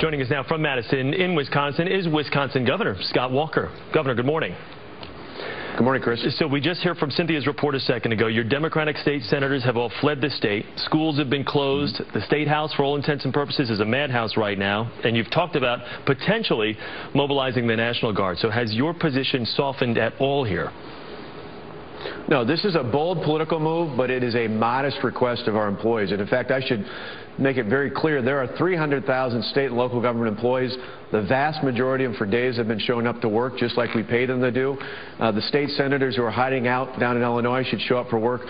Joining us now from Madison in Wisconsin is Wisconsin Governor Scott Walker. Governor, good morning. Good morning, Chris. So we just heard from Cynthia's report a second ago. Your Democratic state senators have all fled the state. Schools have been closed. The State House, for all intents and purposes, is a madhouse right now. And you've talked about potentially mobilizing the National Guard. So has your position softened at all here? No, this is a bold political move, but it is a modest request of our employees. And in fact, I should make it very clear, there are 300,000 state and local government employees. The vast majority of them for days have been showing up to work just like we pay them to do. The state senators who are hiding out down in Illinois should show up for work,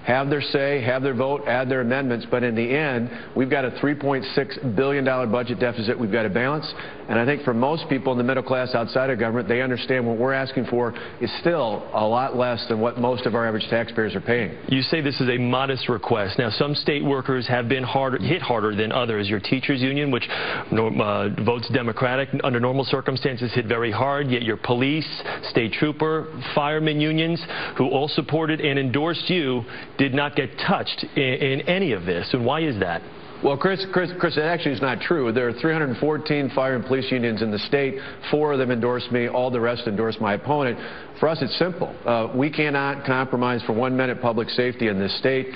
have their say, have their vote, add their amendments, but in the end, we've got a $3.6 billion budget deficit we've got to balance. And I think for most people in the middle class outside of government, they understand what we're asking for is still a lot less than what most of our average taxpayers are paying. You say this is a modest request. Now, some state workers have been hit harder than others. Your teachers union, which votes Democratic under normal circumstances, hit very hard, yet your police, state trooper, firemen unions, who all supported and endorsed you, did not get touched in any of this. And why is that? Well, Chris, it actually is not true. There are 314 fire and police unions in the state. 4 of them endorsed me. All the rest endorsed my opponent. For us, it's simple. We cannot compromise for 1 minute public safety in this state.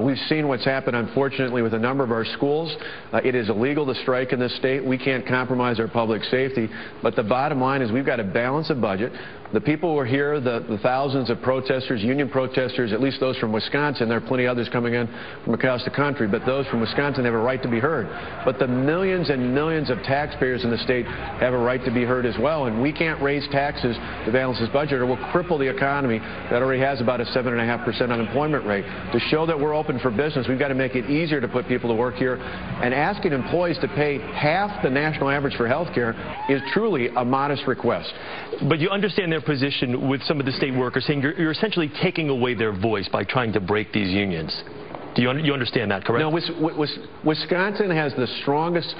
We've seen what's happened, unfortunately, with a number of our schools. It is illegal to strike in this state. We can't compromise our public safety. But the bottom line is we've got to balance a budget. The people who are here, the thousands of protesters, union protesters, at least those from Wisconsin, there are plenty of others coming in from across the country, but those from Wisconsin have a right to be heard. But the millions and millions of taxpayers in the state have a right to be heard as well, and we can't raise taxes to balance this budget or we'll cripple the economy that already has about a 7.5% unemployment rate. To show that we're open for business, we've got to make it easier to put people to work here, and asking employees to pay half the national average for health care is truly a modest request. But you understand their position with some of the state workers saying you're essentially taking away their voice by trying to break these unions. Do you understand that, correct? No, Wisconsin has the strongest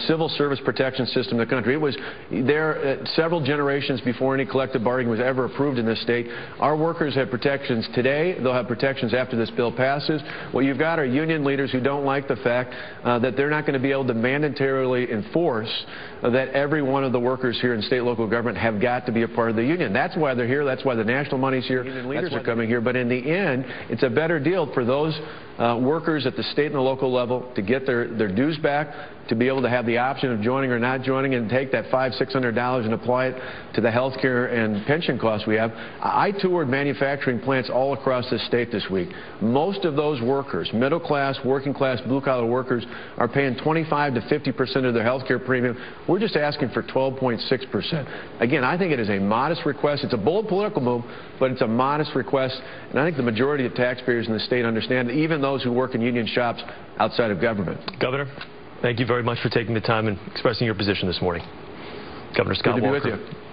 civil service protection system in the country. It was there several generations before any collective bargaining was ever approved in this state. Our workers have protections today. They'll have protections after this bill passes. What you've got are union leaders who don't like the fact that they're not going to be able to mandatorily enforce that every one of the workers here in state and local government have got to be a part of the union. That's why they're here. That's why the national money's here. Union leaders are coming here. But in the end, it's a better deal for those workers at the state and the local level to get their dues back, to be able to have the option of joining or not joining and take that $500–600 and apply it to the health care and pension costs we have. I toured manufacturing plants all across the state this week. Most of those workers, middle class, working class, blue collar workers, are paying 25 to 50% of their health care premium. We're just asking for 12.6%. Again, I think it is a modest request. It's a bold political move, but it's a modest request, and I think the majority of taxpayers in the state understand, even those who work in union shops outside of government. Governor, thank you very much for taking the time and expressing your position this morning. Governor Scott Walker. Good to be with you.